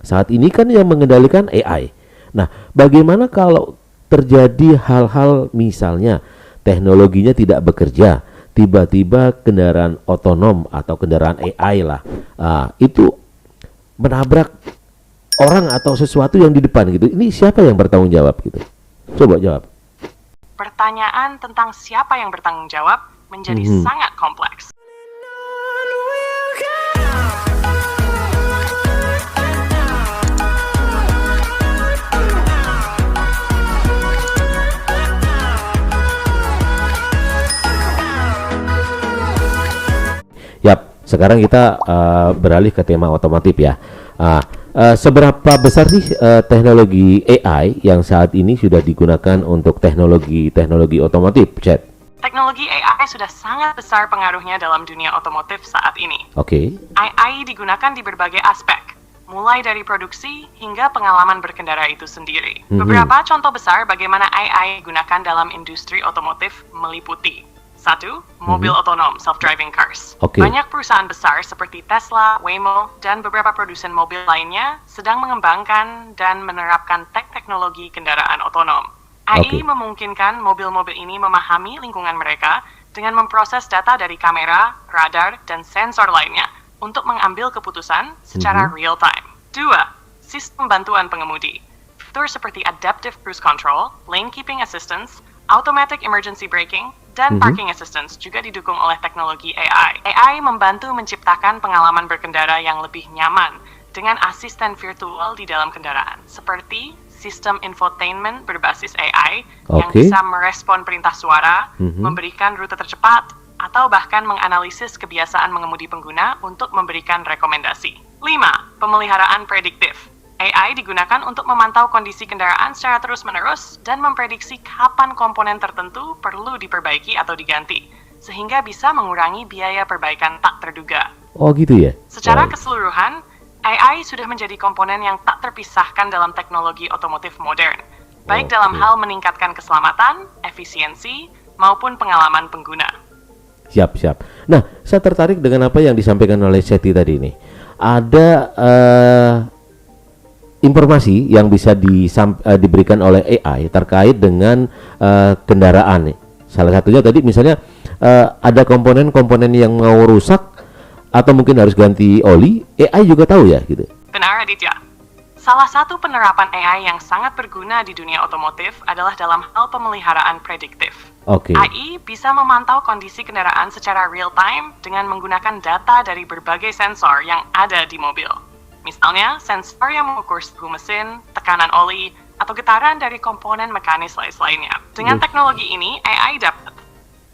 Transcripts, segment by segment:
saat ini kan yang mengendalikan AI. Nah, bagaimana kalau terjadi hal-hal misalnya teknologinya tidak bekerja, tiba-tiba kendaraan otonom atau kendaraan AI lah, itu menabrak orang atau sesuatu yang di depan gitu. Ini siapa yang bertanggung jawab gitu? Coba jawab. Pertanyaan tentang siapa yang bertanggung jawab menjadi sangat kompleks. Yap, sekarang kita beralih ke tema otomotif ya. Seberapa besar sih teknologi AI yang saat ini sudah digunakan untuk teknologi otomotif, Chad? Teknologi AI sudah sangat besar pengaruhnya dalam dunia otomotif saat ini. Oke. AI digunakan di berbagai aspek, mulai dari produksi hingga pengalaman berkendara itu sendiri. Beberapa contoh besar bagaimana AI digunakan dalam industri otomotif meliputi: 1. Mobil otonom, self-driving cars. Banyak perusahaan besar seperti Tesla, Waymo, dan beberapa produsen mobil lainnya sedang mengembangkan dan menerapkan teknologi kendaraan otonom. AI memungkinkan mobil-mobil ini memahami lingkungan mereka dengan memproses data dari kamera, radar, dan sensor lainnya untuk mengambil keputusan secara real-time. 2. Sistem bantuan pengemudi. Fitur seperti Adaptive Cruise Control, Lane Keeping Assistance, Automatic Emergency Braking, dan Parking Assistance juga didukung oleh teknologi AI. AI membantu menciptakan pengalaman berkendara yang lebih nyaman dengan asisten virtual di dalam kendaraan, seperti sistem infotainment berbasis AI yang bisa merespon perintah suara, memberikan rute tercepat, atau bahkan menganalisis kebiasaan mengemudi pengguna untuk memberikan rekomendasi. 5. Pemeliharaan prediktif. AI digunakan untuk memantau kondisi kendaraan secara terus-menerus dan memprediksi kapan komponen tertentu perlu diperbaiki atau diganti, sehingga bisa mengurangi biaya perbaikan tak terduga. Oh gitu ya? Secara keseluruhan, AI sudah menjadi komponen yang tak terpisahkan dalam teknologi otomotif modern, baik dalam hal meningkatkan keselamatan, efisiensi, maupun pengalaman pengguna. Siap. Nah, saya tertarik dengan apa yang disampaikan oleh Seti tadi nih. Ada informasi yang bisa diberikan oleh AI terkait dengan kendaraan. Salah satunya tadi misalnya ada komponen-komponen yang mau rusak atau mungkin harus ganti oli, AI juga tahu ya gitu. Benar, Aditya. Salah satu penerapan AI yang sangat berguna di dunia otomotif adalah dalam hal pemeliharaan prediktif. AI bisa memantau kondisi kendaraan secara real-time dengan menggunakan data dari berbagai sensor yang ada di mobil. Misalnya, sensor yang mengukur suhu mesin, tekanan oli, atau getaran dari komponen mekanis lainnya. Dengan teknologi ini, AI dapat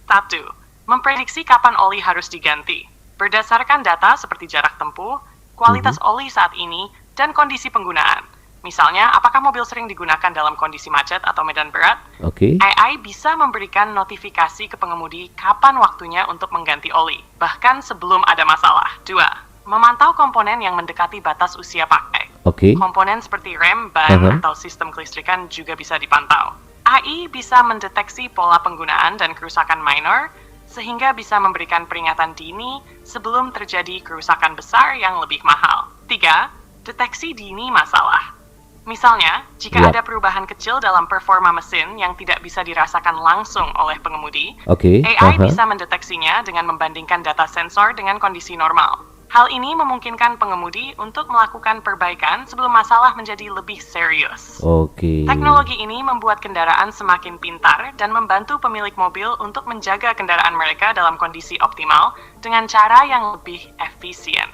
1. Memprediksi kapan oli harus diganti, berdasarkan data seperti jarak tempuh, kualitas oli saat ini, dan kondisi penggunaan. Misalnya, apakah mobil sering digunakan dalam kondisi macet atau medan berat? AI bisa memberikan notifikasi ke pengemudi kapan waktunya untuk mengganti oli, bahkan sebelum ada masalah. 2. Memantau komponen yang mendekati batas usia pakai. Komponen seperti rem, ban, atau sistem kelistrikan juga bisa dipantau. AI bisa mendeteksi pola penggunaan dan kerusakan minor, sehingga bisa memberikan peringatan dini sebelum terjadi kerusakan besar yang lebih mahal. 3. Deteksi dini masalah. Misalnya, jika ada perubahan kecil dalam performa mesin yang tidak bisa dirasakan langsung oleh pengemudi, AI bisa mendeteksinya dengan membandingkan data sensor dengan kondisi normal. Hal ini memungkinkan pengemudi untuk melakukan perbaikan sebelum masalah menjadi lebih serius. Teknologi ini membuat kendaraan semakin pintar dan membantu pemilik mobil untuk menjaga kendaraan mereka dalam kondisi optimal dengan cara yang lebih efisien.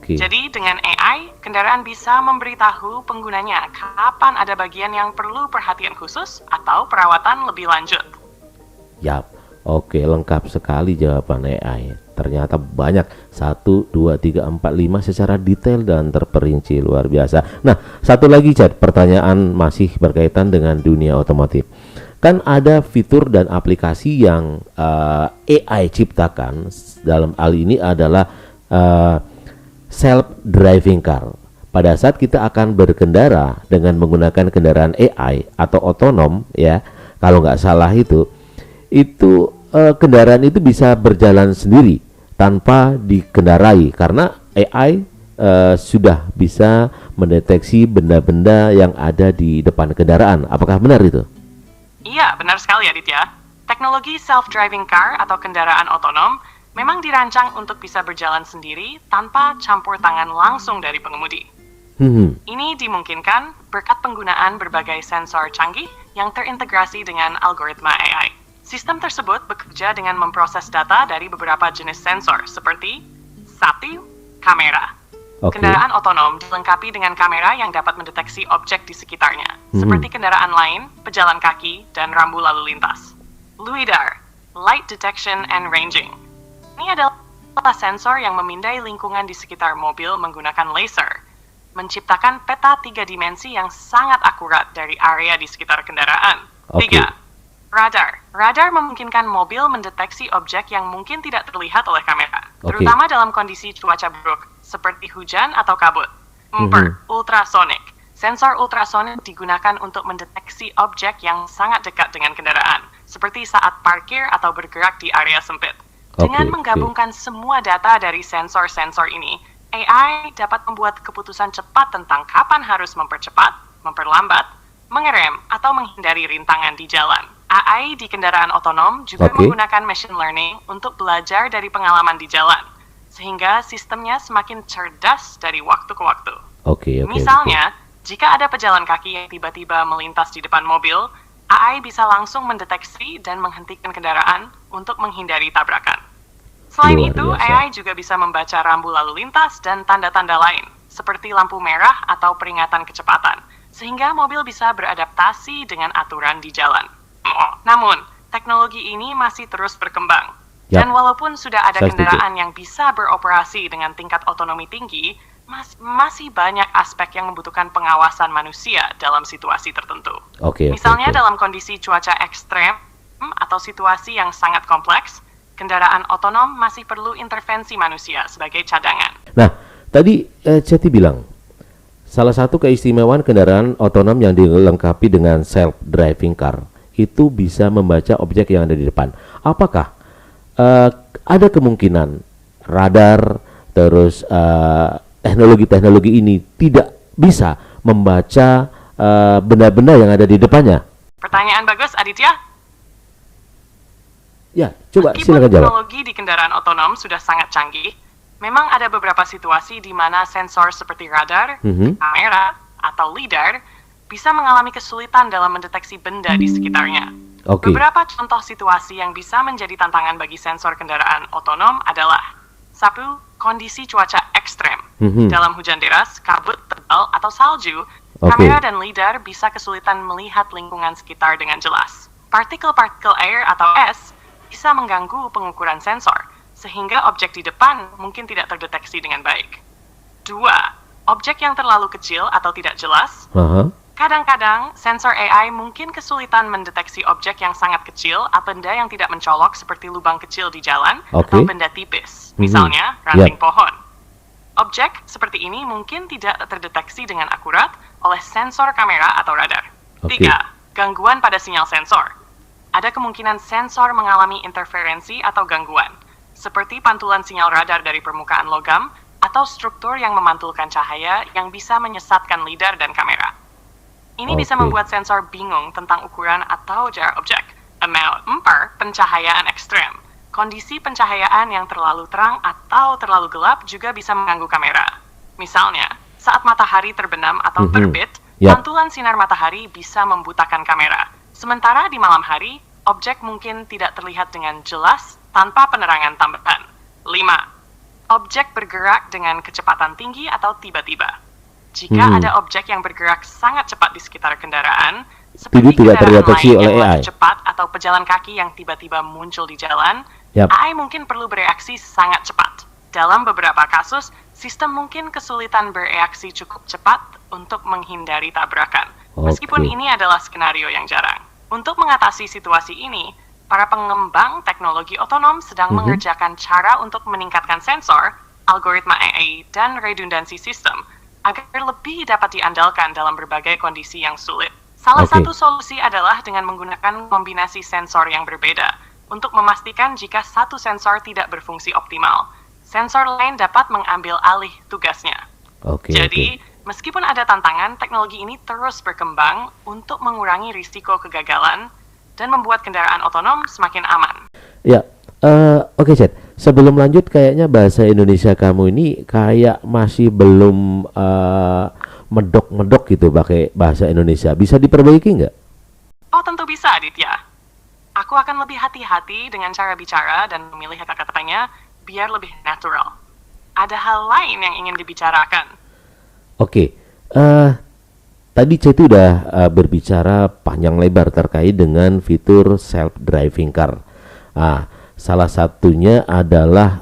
Jadi dengan AI, kendaraan bisa memberitahu penggunanya kapan ada bagian yang perlu perhatian khusus atau perawatan lebih lanjut. Lengkap sekali jawaban AI. Ternyata banyak, 1, 2, 3, 4, 5 secara detail dan terperinci, luar biasa. Nah, satu lagi Chad, pertanyaan masih berkaitan dengan dunia otomotif. Kan ada fitur dan aplikasi yang AI ciptakan, dalam hal ini adalah self-driving car. Pada saat kita akan berkendara dengan menggunakan kendaraan AI atau otonom ya, kalau nggak salah itu kendaraan itu bisa berjalan sendiri tanpa dikendarai karena AI sudah bisa mendeteksi benda-benda yang ada di depan kendaraan. Apakah benar itu? Iya, benar sekali Aditya. Teknologi self-driving car atau kendaraan otonom memang dirancang untuk bisa berjalan sendiri tanpa campur tangan langsung dari pengemudi. Ini dimungkinkan berkat penggunaan berbagai sensor canggih yang terintegrasi dengan algoritma AI. Sistem tersebut bekerja dengan memproses data dari beberapa jenis sensor seperti 1. Kamera. Kendaraan otonom dilengkapi dengan kamera yang dapat mendeteksi objek di sekitarnya, seperti kendaraan lain, pejalan kaki, dan rambu lalu lintas. LiDAR, Light Detection and Ranging. Ini adalah sensor yang memindai lingkungan di sekitar mobil menggunakan laser, menciptakan peta 3 dimensi yang sangat akurat dari area di sekitar kendaraan. 3. Radar. Radar memungkinkan mobil mendeteksi objek yang mungkin tidak terlihat oleh kamera, terutama dalam kondisi cuaca buruk, seperti hujan atau kabut. 4. Ultrasonic. Sensor ultrasonic digunakan untuk mendeteksi objek yang sangat dekat dengan kendaraan, seperti saat parkir atau bergerak di area sempit. Dengan menggabungkan semua data dari sensor-sensor ini, AI dapat membuat keputusan cepat tentang kapan harus mempercepat, memperlambat, mengerem, atau menghindari rintangan di jalan. AI di kendaraan otonom juga menggunakan machine learning untuk belajar dari pengalaman di jalan, sehingga sistemnya semakin cerdas dari waktu ke waktu. Misalnya, jika ada pejalan kaki yang tiba-tiba melintas di depan mobil, AI bisa langsung mendeteksi dan menghentikan kendaraan untuk menghindari tabrakan. Selain itu, AI juga bisa membaca rambu lalu lintas dan tanda-tanda lain, seperti lampu merah atau peringatan kecepatan, sehingga mobil bisa beradaptasi dengan aturan di jalan. Namun, teknologi ini masih terus berkembang. Dan walaupun sudah ada kendaraan yang bisa beroperasi dengan tingkat otonomi tinggi, masih banyak aspek yang membutuhkan pengawasan manusia dalam situasi tertentu. Misalnya dalam kondisi cuaca ekstrem atau situasi yang sangat kompleks, kendaraan otonom masih perlu intervensi manusia sebagai cadangan. Nah, tadi Ceti bilang, salah satu keistimewaan kendaraan otonom yang dilengkapi dengan self-driving car itu bisa membaca objek yang ada di depan. Apakah ada kemungkinan radar terus teknologi-teknologi ini tidak bisa membaca benda-benda yang ada di depannya? Pertanyaan bagus, Aditya. Ya, coba Meskipun silakan jawab. teknologi di kendaraan otonom sudah sangat canggih, memang ada beberapa situasi di mana sensor seperti radar, kamera, atau LiDAR bisa mengalami kesulitan dalam mendeteksi benda di sekitarnya. Beberapa contoh situasi yang bisa menjadi tantangan bagi sensor kendaraan otonom adalah 1. Kondisi cuaca ekstrem. Dalam hujan deras, kabut tebal, atau salju, kamera dan LiDAR bisa kesulitan melihat lingkungan sekitar dengan jelas. Partikel-partikel air atau es bisa mengganggu pengukuran sensor, sehingga objek di depan mungkin tidak terdeteksi dengan baik. 2. Objek yang terlalu kecil atau tidak jelas. Kadang-kadang, sensor AI mungkin kesulitan mendeteksi objek yang sangat kecil atau benda yang tidak mencolok seperti lubang kecil di jalan atau benda tipis, misalnya ranting pohon. Objek seperti ini mungkin tidak terdeteksi dengan akurat oleh sensor kamera atau radar. 3. Gangguan pada sinyal sensor. Ada kemungkinan sensor mengalami interferensi atau gangguan, seperti pantulan sinyal radar dari permukaan logam atau struktur yang memantulkan cahaya yang bisa menyesatkan LiDAR dan kamera. Ini bisa membuat sensor bingung tentang ukuran atau jarak objek. 4. Pencahayaan ekstrem. Kondisi pencahayaan yang terlalu terang atau terlalu gelap juga bisa mengganggu kamera. Misalnya, saat matahari terbenam atau terbit, pantulan sinar matahari bisa membutakan kamera. Sementara di malam hari, objek mungkin tidak terlihat dengan jelas tanpa penerangan tambahan. 5. Objek bergerak dengan kecepatan tinggi atau tiba-tiba. Jika ada objek yang bergerak sangat cepat di sekitar kendaraan, seperti kendaraan lain yang lebih cepat atau pejalan kaki yang tiba-tiba muncul di jalan, AI mungkin perlu bereaksi sangat cepat. Dalam beberapa kasus, sistem mungkin kesulitan bereaksi cukup cepat untuk menghindari tabrakan. Meskipun ini adalah skenario yang jarang. Untuk mengatasi situasi ini, para pengembang teknologi otonom sedang mengerjakan cara untuk meningkatkan sensor, algoritma AI, dan redundansi sistem agar lebih dapat diandalkan dalam berbagai kondisi yang sulit. Salah satu solusi adalah dengan menggunakan kombinasi sensor yang berbeda untuk memastikan jika satu sensor tidak berfungsi optimal, sensor lain dapat mengambil alih tugasnya. Jadi, meskipun ada tantangan, teknologi ini terus berkembang untuk mengurangi risiko kegagalan dan membuat kendaraan otonom semakin aman. Ya, oke, Chet. Sebelum lanjut, kayaknya bahasa Indonesia kamu ini kayak masih belum medok-medok gitu pakai bahasa Indonesia. Bisa diperbaiki nggak? Oh, tentu bisa, Aditya. Aku akan lebih hati-hati dengan cara bicara dan memilih kata-katanya biar lebih natural. Ada hal lain yang ingin dibicarakan. Oke, tadi Chet udah berbicara panjang lebar terkait dengan fitur self-driving car. Salah satunya adalah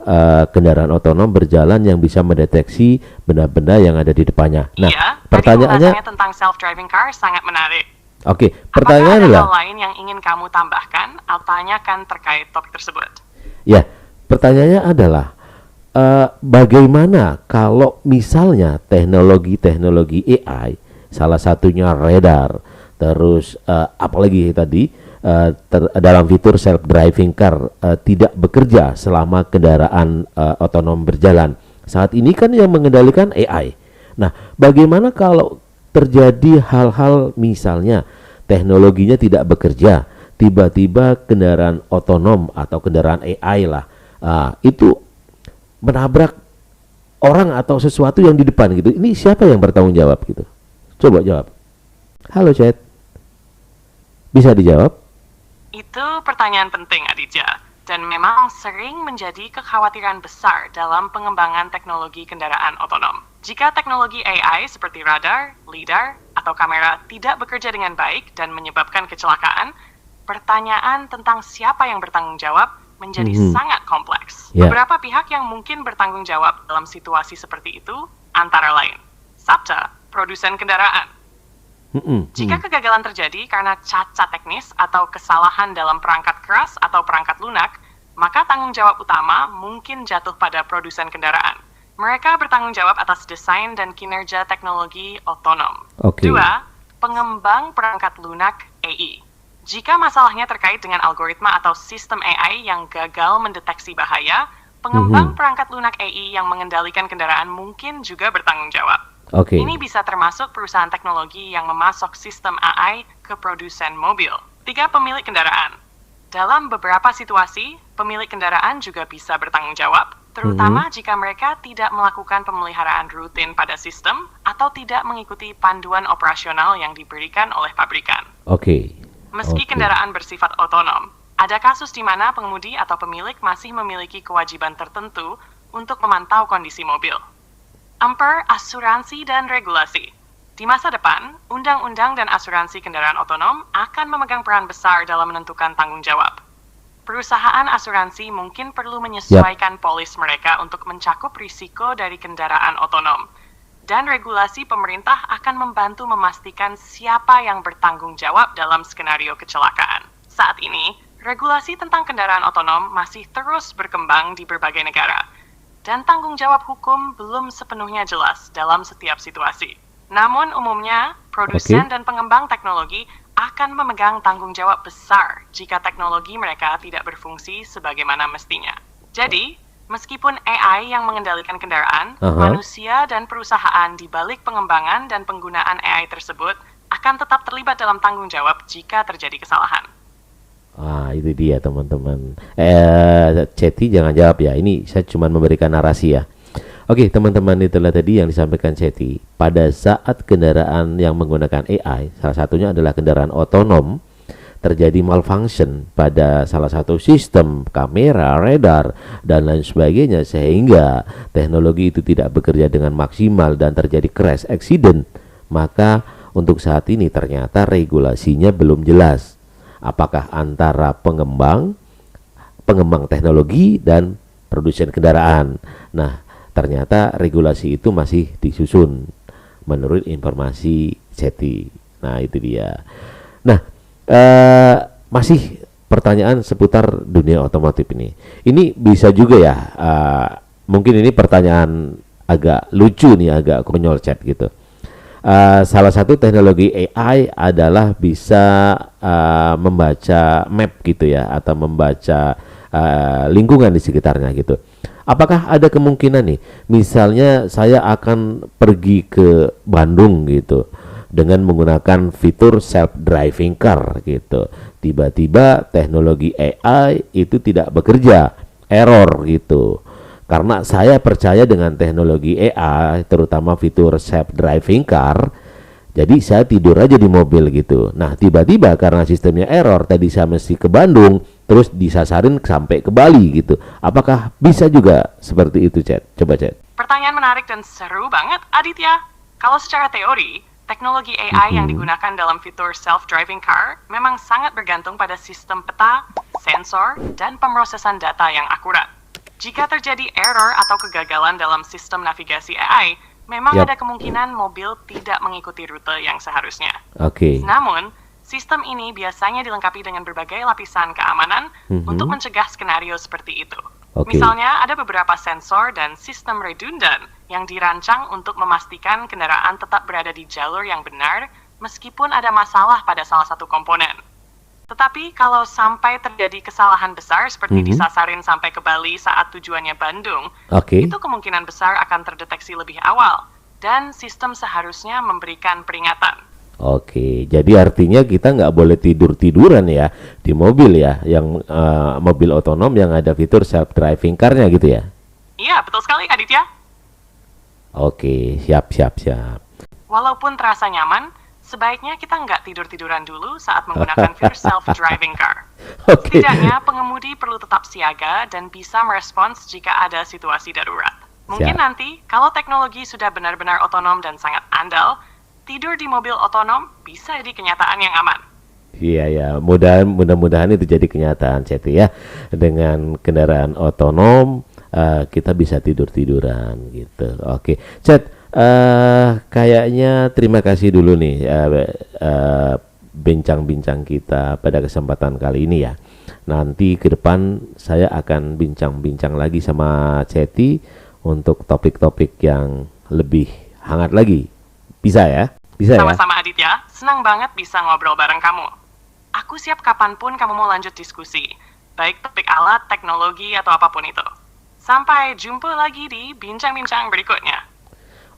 kendaraan otonom berjalan yang bisa mendeteksi benda-benda yang ada di depannya. Nah, iya, pertanyaannya tentang self-driving car sangat menarik. Oke, pertanyaannya adalah, hal lain yang ingin kamu tambahkan atau tanyakan terkait topik tersebut? Ya, pertanyaannya adalah bagaimana kalau misalnya teknologi AI, salah satunya radar, terus apalagi tadi dalam fitur self-driving car tidak bekerja selama kendaraan otonom berjalan. Saat ini kan yang mengendalikan AI. Nah, bagaimana kalau terjadi hal-hal misalnya teknologinya tidak bekerja, tiba-tiba kendaraan otonom atau kendaraan AI lah itu menabrak orang atau sesuatu yang di depan gitu. Ini siapa yang bertanggung jawab gitu? Coba jawab. Halo Chat, bisa dijawab? Itu pertanyaan penting, Aditya, dan memang sering menjadi kekhawatiran besar dalam pengembangan teknologi kendaraan otonom. Jika teknologi AI seperti radar, lidar, atau kamera tidak bekerja dengan baik dan menyebabkan kecelakaan, pertanyaan tentang siapa yang bertanggung jawab menjadi sangat kompleks. Beberapa pihak yang mungkin bertanggung jawab dalam situasi seperti itu antara lain Sabta, produsen kendaraan. Jika kegagalan terjadi karena cacat teknis atau kesalahan dalam perangkat keras atau perangkat lunak, maka tanggung jawab utama mungkin jatuh pada produsen kendaraan. Mereka bertanggung jawab atas desain dan kinerja teknologi otonom. 2. Pengembang perangkat lunak AI. Jika masalahnya terkait dengan algoritma atau sistem AI yang gagal mendeteksi bahaya, pengembang perangkat lunak AI yang mengendalikan kendaraan mungkin juga bertanggung jawab. Ini bisa termasuk perusahaan teknologi yang memasok sistem AI ke produsen mobil. 3. Pemilik kendaraan. Dalam beberapa situasi, pemilik kendaraan juga bisa bertanggung jawab, terutama jika mereka tidak melakukan pemeliharaan rutin pada sistem atau tidak mengikuti panduan operasional yang diberikan oleh pabrikan. Meski kendaraan bersifat otonom, ada kasus di mana pengemudi atau pemilik masih memiliki kewajiban tertentu untuk memantau kondisi mobil. 4. Asuransi dan regulasi. Di masa depan, undang-undang dan asuransi kendaraan otonom akan memegang peran besar dalam menentukan tanggung jawab. Perusahaan asuransi mungkin perlu menyesuaikan polis mereka untuk mencakup risiko dari kendaraan otonom. Dan regulasi pemerintah akan membantu memastikan siapa yang bertanggung jawab dalam skenario kecelakaan. Saat ini, regulasi tentang kendaraan otonom masih terus berkembang di berbagai negara. Dan tanggung jawab hukum belum sepenuhnya jelas dalam setiap situasi. Namun umumnya, produsen dan pengembang teknologi akan memegang tanggung jawab besar jika teknologi mereka tidak berfungsi sebagaimana mestinya. Jadi, meskipun AI yang mengendalikan kendaraan, manusia dan perusahaan di balik pengembangan dan penggunaan AI tersebut akan tetap terlibat dalam tanggung jawab jika terjadi kesalahan. Itu dia teman-teman. Ceti jangan jawab ya, ini saya cuma memberikan narasi ya. Oke teman-teman, itulah tadi yang disampaikan Ceti. Pada saat kendaraan yang menggunakan AI, salah satunya adalah kendaraan otonom, terjadi malfunction pada salah satu sistem kamera, radar, dan lain sebagainya, sehingga teknologi itu tidak bekerja dengan maksimal dan terjadi crash accident, maka untuk saat ini ternyata regulasinya belum jelas. Apakah antara pengembang teknologi dan produsen kendaraan. Nah, ternyata regulasi itu masih disusun menurut informasi Ceti. Nah, itu dia. Nah, masih pertanyaan seputar dunia otomotif ini. Ini bisa juga ya, mungkin ini pertanyaan agak lucu nih, agak konyol Chat gitu. Salah satu teknologi AI adalah bisa membaca map gitu ya, atau membaca lingkungan di sekitarnya gitu. apakah ada kemungkinan nih, misalnya saya akan pergi ke Bandung gitu dengan menggunakan fitur self driving car gitu. Tiba-tiba teknologi AI itu tidak bekerja, error gitu. Karena saya percaya dengan teknologi AI, terutama fitur self driving car, jadi saya tidur aja di mobil gitu. Nah, tiba-tiba karena sistemnya error, tadi saya mesti ke Bandung, terus disasarin sampai ke Bali gitu. Apakah bisa juga seperti itu, Chat? Coba, Chat. Pertanyaan menarik dan seru banget, Aditya. Kalau secara teori, teknologi AI yang digunakan dalam fitur self-driving car memang sangat bergantung pada sistem peta, sensor, dan pemrosesan data yang akurat. Jika terjadi error atau kegagalan dalam sistem navigasi AI, memang ada kemungkinan mobil tidak mengikuti rute yang seharusnya. Namun, sistem ini biasanya dilengkapi dengan berbagai lapisan keamanan untuk mencegah skenario seperti itu. Misalnya, ada beberapa sensor dan sistem redundan yang dirancang untuk memastikan kendaraan tetap berada di jalur yang benar meskipun ada masalah pada salah satu komponen. Tetapi kalau sampai terjadi kesalahan besar seperti disasarin sampai ke Bali saat tujuannya Bandung, itu kemungkinan besar akan terdeteksi lebih awal dan sistem seharusnya memberikan peringatan. Jadi artinya kita nggak boleh tidur-tiduran ya di mobil ya, yang mobil otonom yang ada fitur self-driving car-nya gitu ya? Iya, betul sekali Aditya. Siap. Walaupun terasa nyaman, sebaiknya kita nggak tidur-tiduran dulu saat menggunakan fitur self-driving car. Setidaknya pengemudi perlu tetap siaga dan bisa merespons jika ada situasi darurat. Mungkin nanti, kalau teknologi sudah benar-benar otonom dan sangat andal, tidur di mobil otonom bisa jadi kenyataan yang aman. Iya, mudah-mudahan itu jadi kenyataan, Ceti ya. Dengan kendaraan otonom, kita bisa tidur-tiduran gitu. Cet, kayaknya terima kasih dulu nih bincang-bincang kita pada kesempatan kali ini ya. Nanti ke depan saya akan bincang-bincang lagi sama Ceti untuk topik-topik yang lebih hangat lagi. Bisa ya? Bisa ya? Sama-sama Aditya, senang banget bisa ngobrol bareng kamu. Aku siap kapanpun kamu mau lanjut diskusi, baik topik alat, teknologi, atau apapun itu. Sampai jumpa lagi di bincang-bincang berikutnya.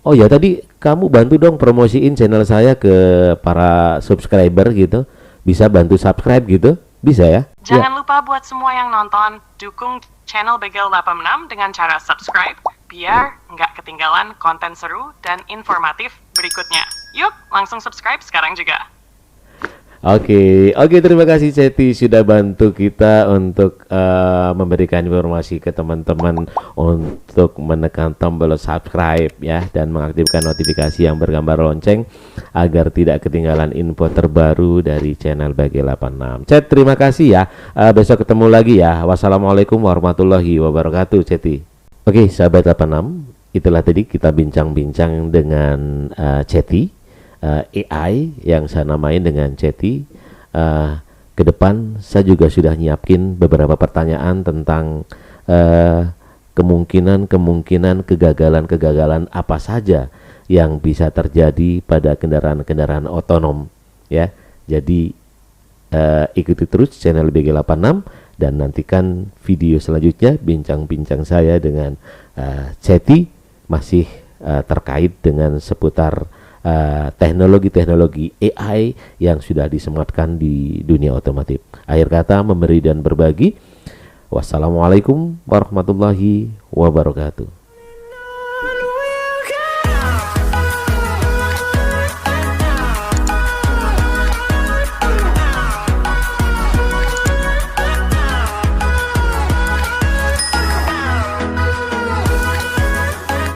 Oh ya, tadi kamu bantu dong promosiin channel saya ke para subscriber gitu. Bisa bantu subscribe gitu? Bisa ya? Jangan lupa buat semua yang nonton, dukung channel Bagel 86 dengan cara subscribe, biar nggak ketinggalan konten seru dan informatif berikutnya. Yuk, langsung subscribe sekarang juga. Oke, terima kasih Ceti sudah bantu kita untuk memberikan informasi ke teman-teman untuk menekan tombol subscribe ya dan mengaktifkan notifikasi yang bergambar lonceng agar tidak ketinggalan info terbaru dari channel Bagel 86. Cet, terima kasih ya. Besok ketemu lagi ya. Wassalamualaikum warahmatullahi wabarakatuh, Ceti. Oke, sahabat 86, itulah tadi kita bincang-bincang dengan Ceti. AI yang saya namain dengan Ceti. Ke depan saya juga sudah nyiapin beberapa pertanyaan tentang kemungkinan kegagalan apa saja yang bisa terjadi pada kendaraan-kendaraan otonom ya. Jadi ikuti terus channel BG86 dan nantikan video selanjutnya bincang-bincang saya dengan Ceti masih terkait dengan seputar teknologi-teknologi AI yang sudah disematkan di dunia otomotif. Akhir kata memberi dan berbagi. Wassalamualaikum warahmatullahi wabarakatuh.